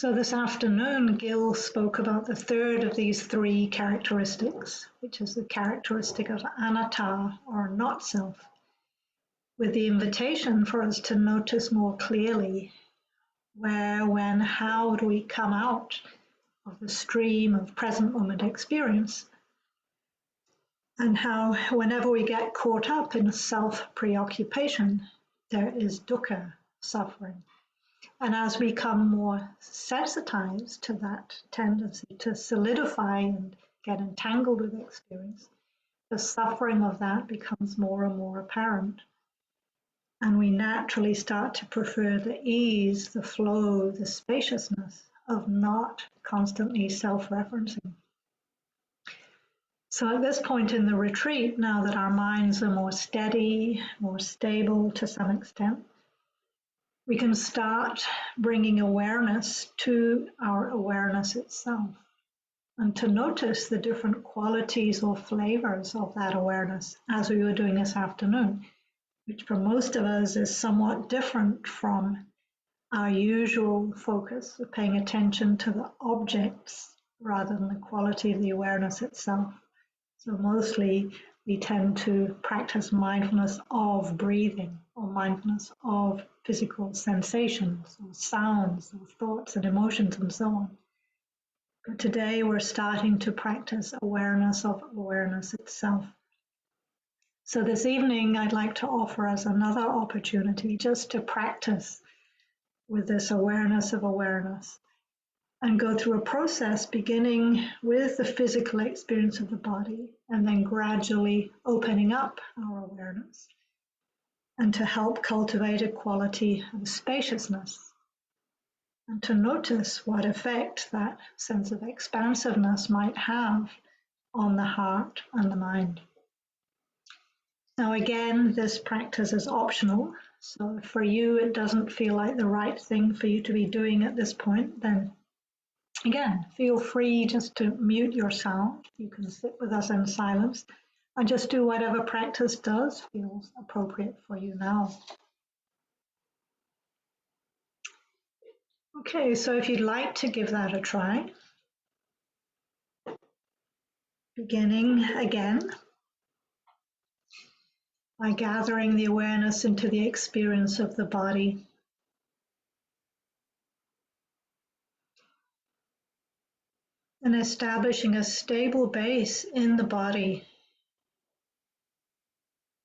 So this afternoon, Gil spoke about the third of these three characteristics, which is the characteristic of anatta, or not self, with the invitation for us to notice more clearly where, when, how do we come out of the stream of present moment experience, and how whenever we get caught up in self-preoccupation, there is dukkha, suffering. And as we become more sensitized to that tendency to solidify and get entangled with experience, the suffering of that becomes more and more apparent. And we naturally start to prefer the ease, the flow, the spaciousness of not constantly self-referencing. So at this point in the retreat, now that our minds are more steady, more stable to some extent, we can start bringing awareness to our awareness itself and to notice the different qualities or flavors of that awareness as we were doing this afternoon, which for most of us is somewhat different from our usual focus of paying attention to the objects rather than the quality of the awareness itself. So mostly we tend to practice mindfulness of breathing or mindfulness of physical sensations or sounds or thoughts and emotions and so on. But today we're starting to practice awareness of awareness itself. So this evening I'd like to offer us another opportunity just to practice with this awareness of awareness and go through a process beginning with the physical experience of the body and then gradually opening up our awareness, and to help cultivate a quality of spaciousness and to notice what effect that sense of expansiveness might have on the heart and the mind. Now again, this practice is optional, so if for you it doesn't feel like the right thing for you to be doing at this point, then again, feel free just to mute your sound. You can sit with us in silence and just do whatever practice feels appropriate for you now. Okay, so if you'd like to give that a try, beginning again by gathering the awareness into the experience of the body. And establishing a stable base in the body,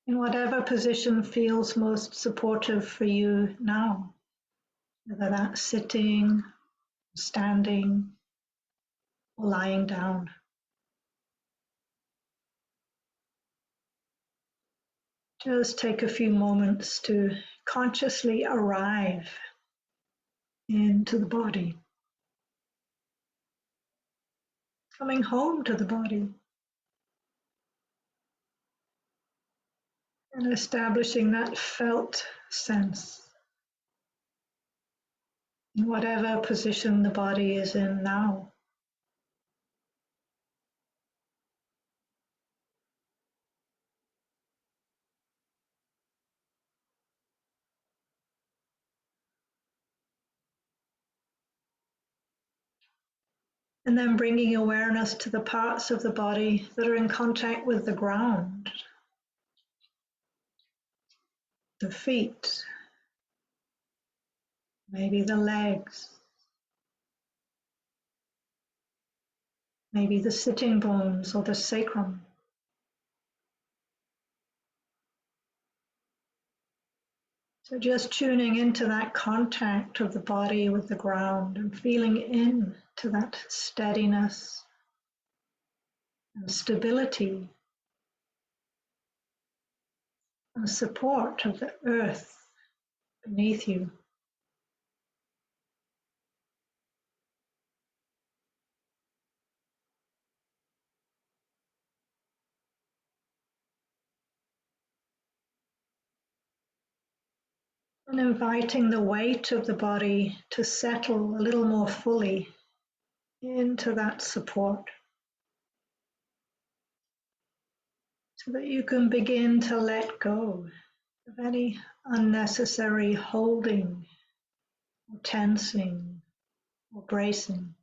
in whatever position feels most supportive for you now, whether that's sitting, standing, or lying down. Just take a few moments to consciously arrive into the body, coming home to the body, and establishing that felt sense in whatever position the body is in now. And then bringing awareness to the parts of the body that are in contact with the ground, the feet, maybe the legs, maybe the sitting bones or the sacrum. So just tuning into that contact of the body with the ground and feeling into that steadiness and stability and support of the earth beneath you. And inviting the weight of the body to settle a little more fully into that support, so that you can begin to let go of any unnecessary holding or tensing or bracing.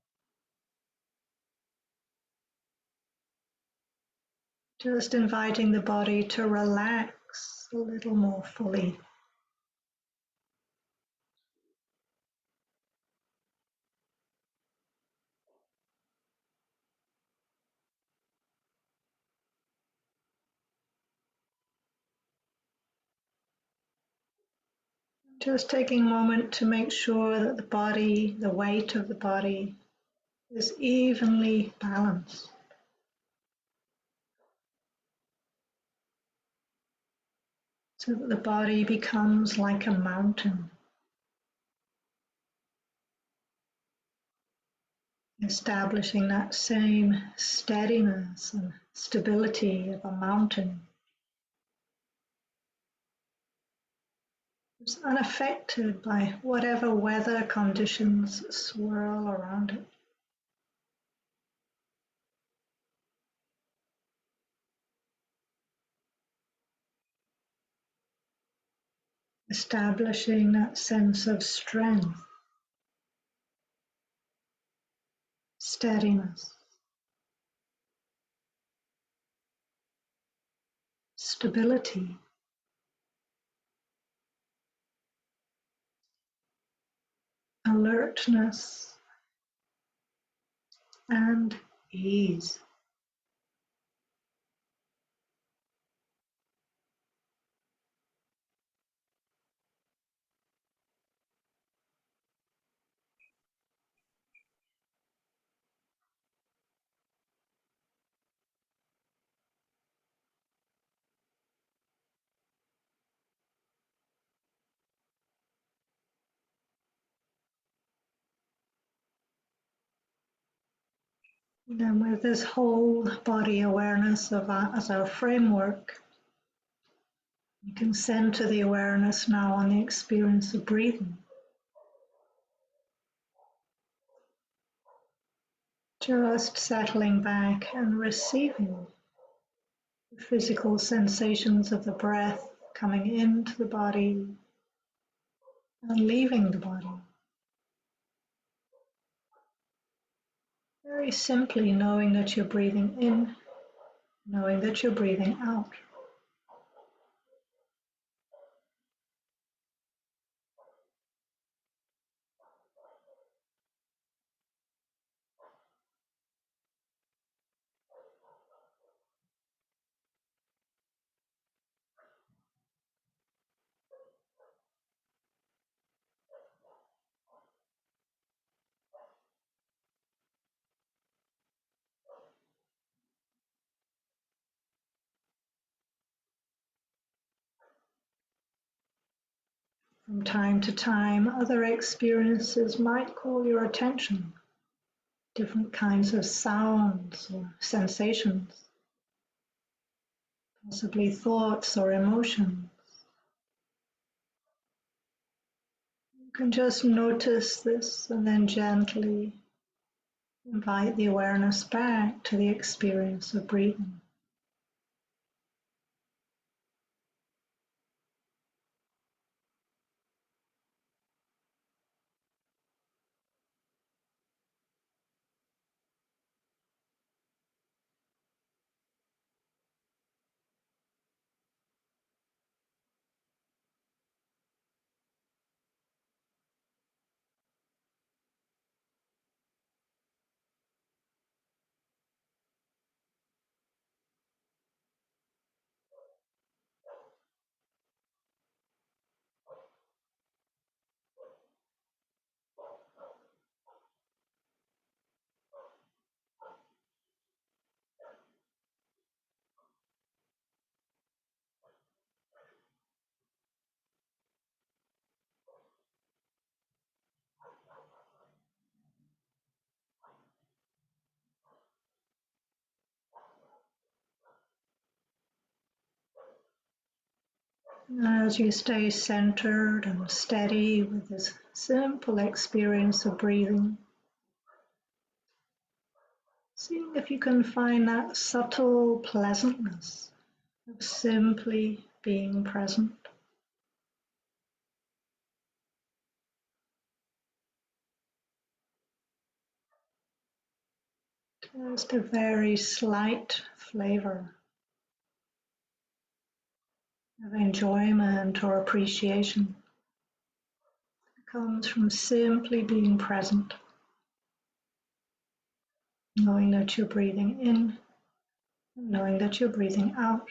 Just inviting the body to relax a little more fully. Just taking a moment to make sure that the body, the weight of the body, is evenly balanced. So that the body becomes like a mountain, establishing that same steadiness and stability of a mountain. It's unaffected by whatever weather conditions swirl around it. Establishing that sense of strength, steadiness, stability, alertness, and ease. And then with this whole body awareness as our framework, you can center the awareness now on the experience of breathing. Just settling back and receiving the physical sensations of the breath coming into the body and leaving the body. Very simply knowing that you're breathing in, knowing that you're breathing out. From time to time, other experiences might call your attention, different kinds of sounds or sensations, possibly thoughts or emotions. You can just notice this and then gently invite the awareness back to the experience of breathing. As you stay centered and steady with this simple experience of breathing, seeing if you can find that subtle pleasantness of simply being present. Just a very slight flavor of enjoyment or appreciation comes from simply being present, knowing that you're breathing in, knowing that you're breathing out.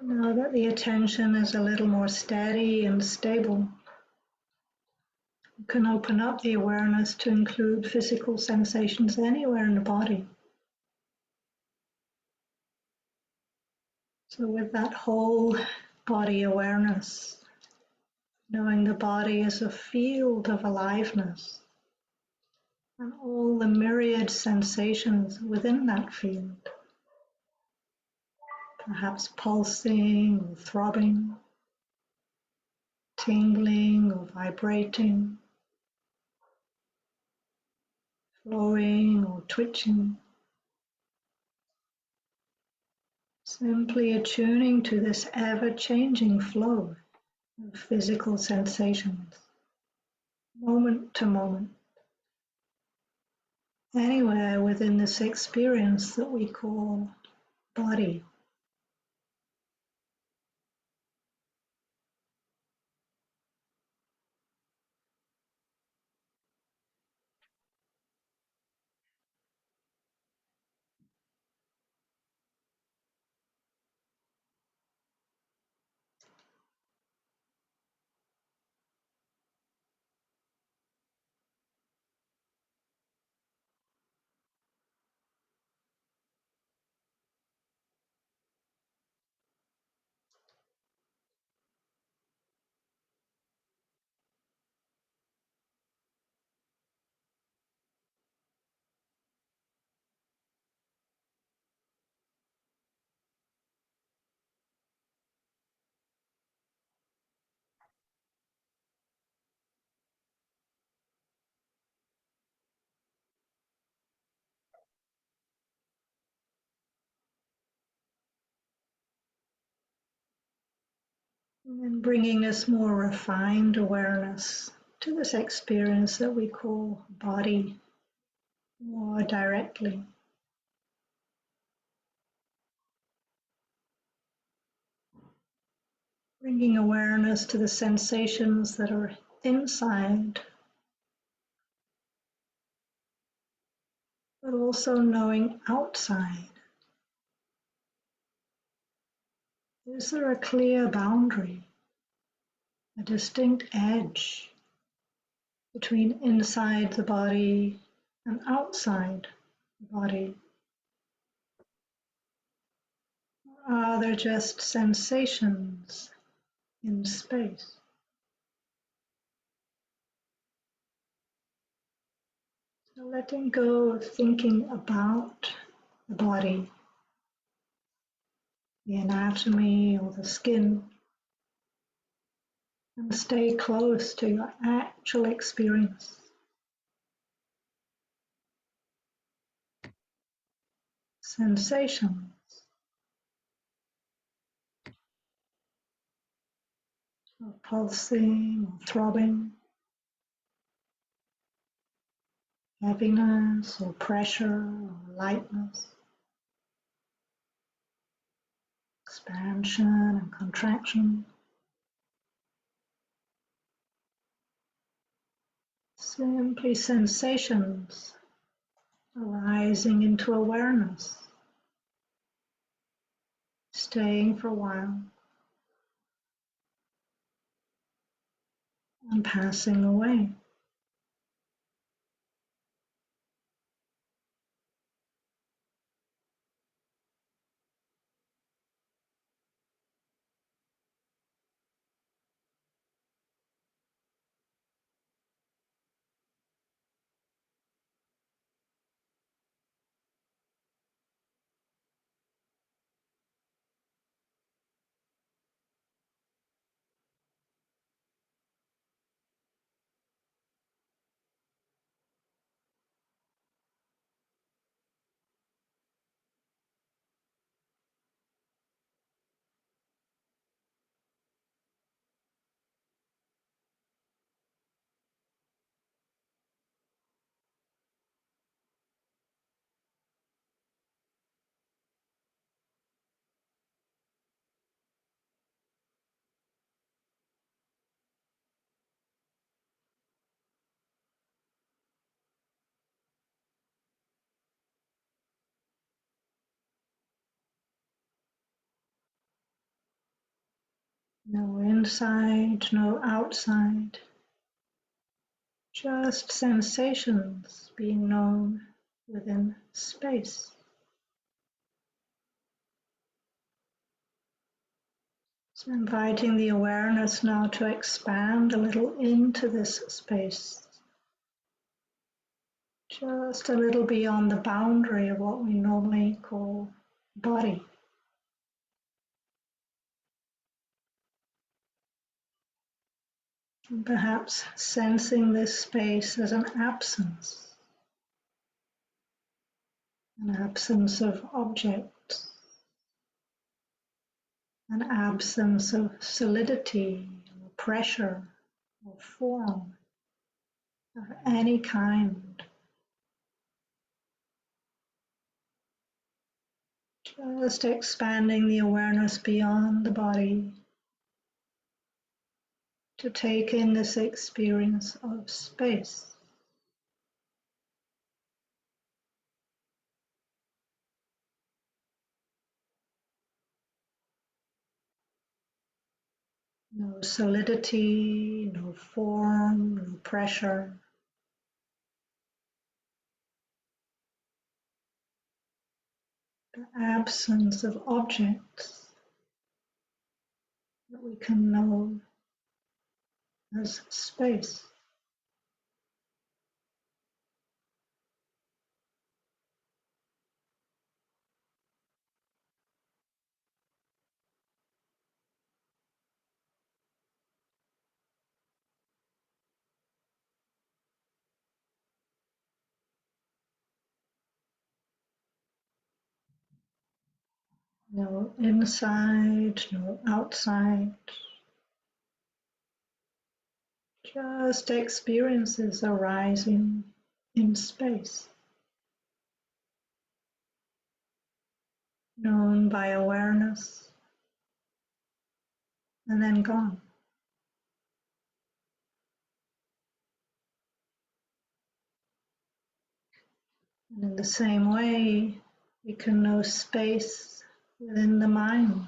Now that the attention is a little more steady and stable, you can open up the awareness to include physical sensations anywhere in the body. So with that whole body awareness, knowing the body is a field of aliveness and all the myriad sensations within that field, perhaps pulsing or throbbing, tingling or vibrating, flowing or twitching. Simply attuning to this ever-changing flow of physical sensations, moment to moment, anywhere within this experience that we call body. And bringing this more refined awareness to this experience that we call body more directly. Bringing awareness to the sensations that are inside, but also knowing outside. Is there a clear boundary, a distinct edge between inside the body and outside the body? Or are there just sensations in space? So letting go of thinking about the body, the anatomy or the skin, and stay close to your actual experience. Sensations of pulsing or throbbing, heaviness or pressure or lightness, expansion and contraction. Simply sensations arising into awareness, staying for a while and passing away. No inside, no outside, just sensations being known within space. So inviting the awareness now to expand a little into this space, just a little beyond the boundary of what we normally call body. And perhaps sensing this space as an absence of objects, an absence of solidity or pressure or form of any kind. Just expanding the awareness beyond the body to take in this experience of space. No solidity, no form, no pressure. The absence of objects that we can know as space. No inside, no outside. Just experiences arising in space, known by awareness, and then gone. And in the same way, we can know space within the mind.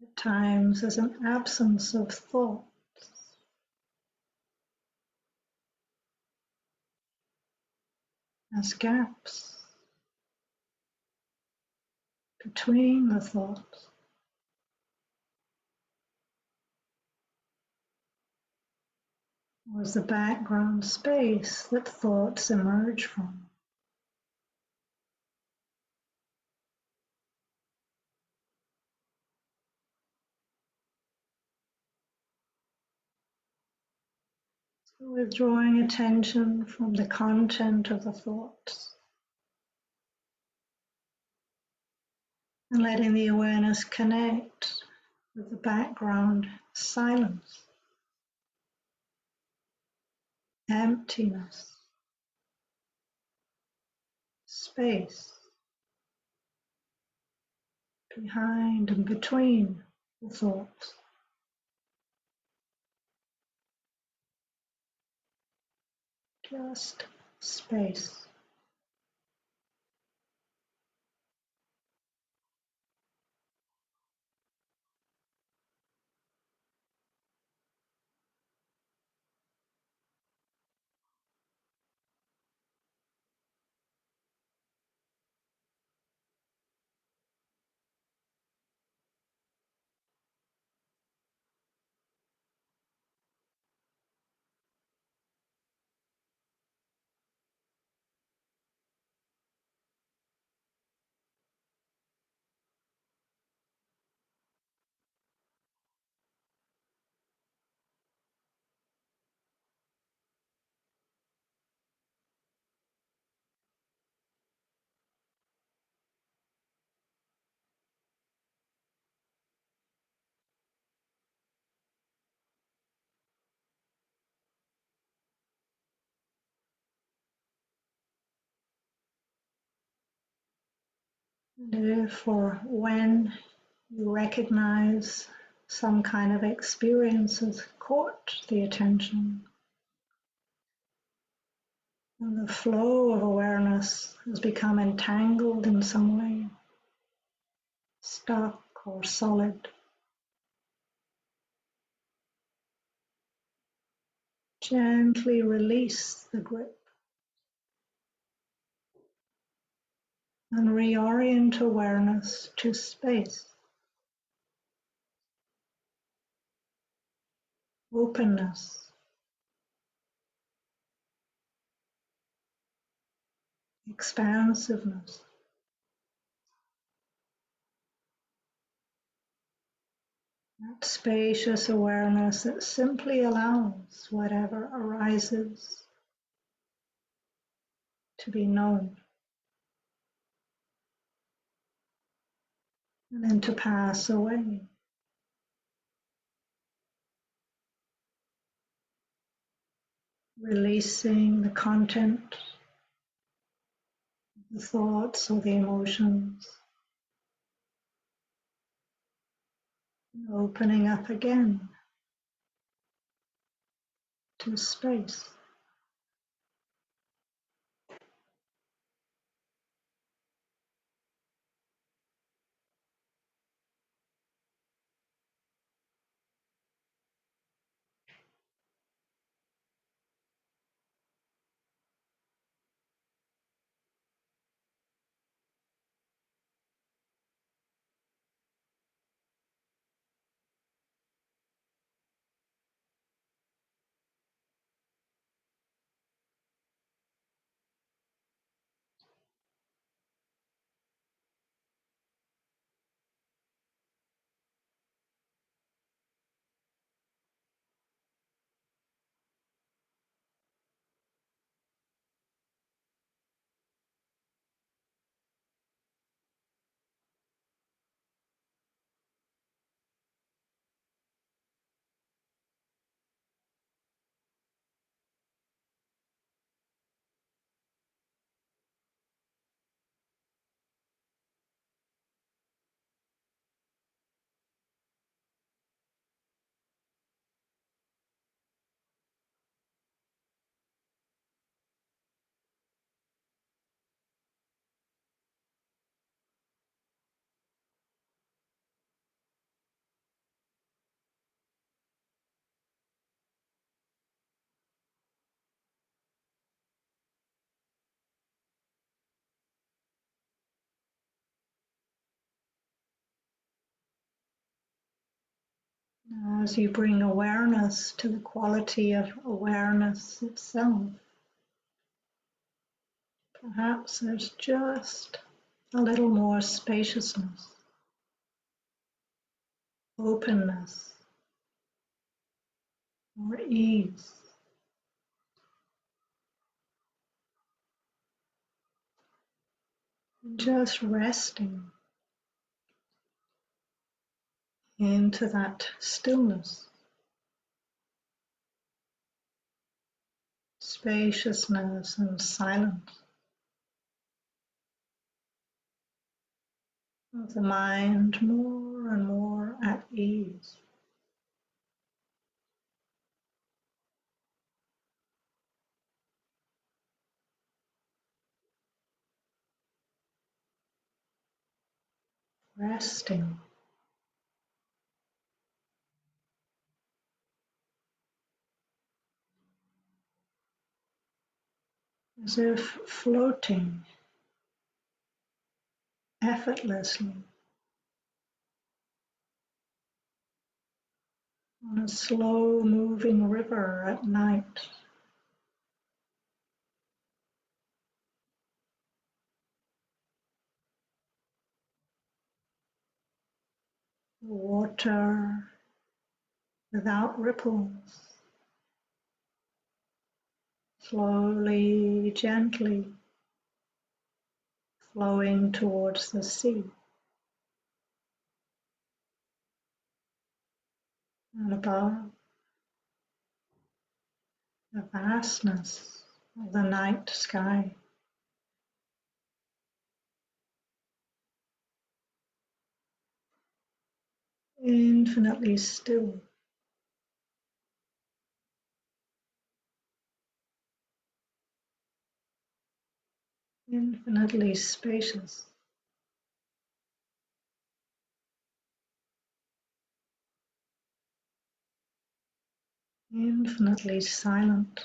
At times, as an absence of thought, as gaps between the thoughts. Or as the background space that thoughts emerge from. So withdrawing attention from the content of the thoughts and letting the awareness connect with the background silence, emptiness, space behind and between the thoughts. Just space. And if or when you recognize some kind of experience has caught the attention, and the flow of awareness has become entangled in some way, stuck or solid. Gently release the grip and reorient awareness to space, openness, expansiveness. That spacious awareness that simply allows whatever arises to be known and then to pass away. Releasing the content, the thoughts or the emotions, and opening up again to space. As you bring awareness to the quality of awareness itself, perhaps there's just a little more spaciousness, openness, or ease. Just resting into that stillness, spaciousness, and silence of the mind more and more at ease. Resting as if floating effortlessly on a slow moving river at night. The water without ripples, slowly, gently flowing towards the sea. And above, the vastness of the night sky. Infinitely still, infinitely spacious. infinitely silent,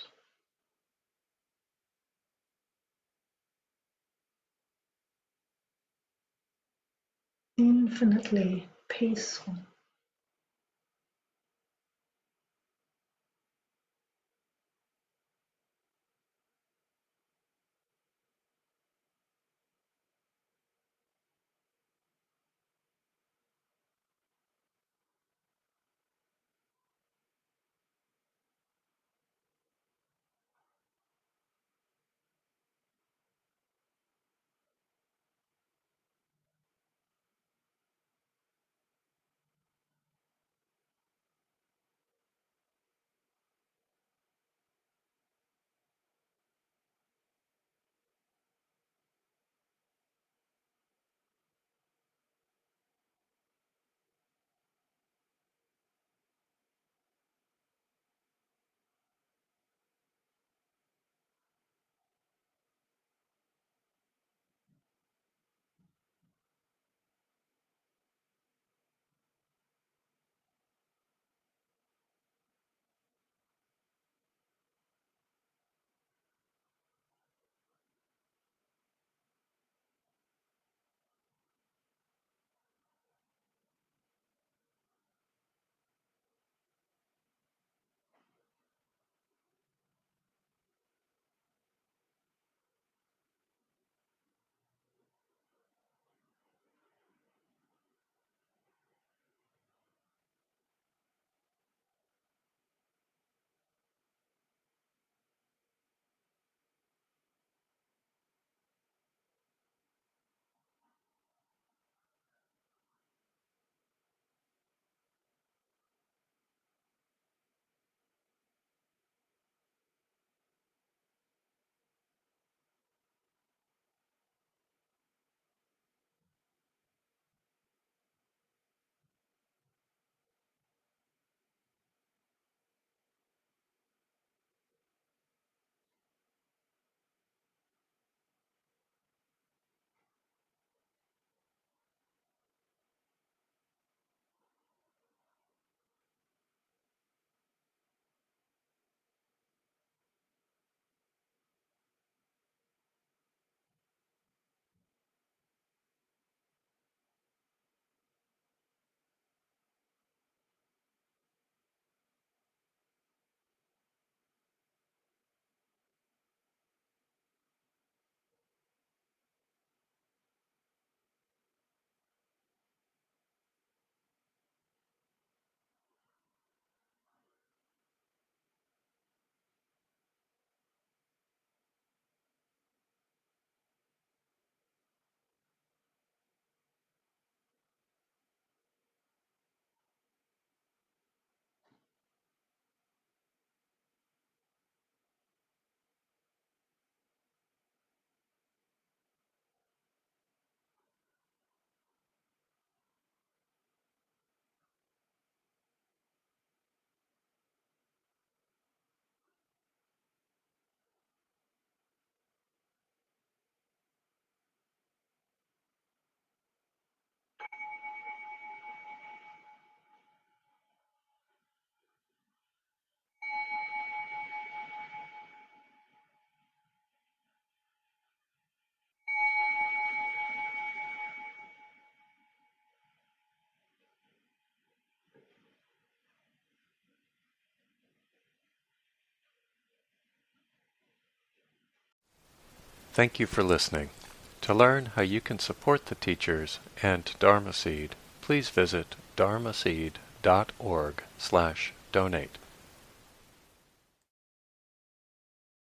infinitely peaceful. Thank you for listening. To learn how you can support the teachers and Dharma Seed, please visit dharmaseed.org/donate.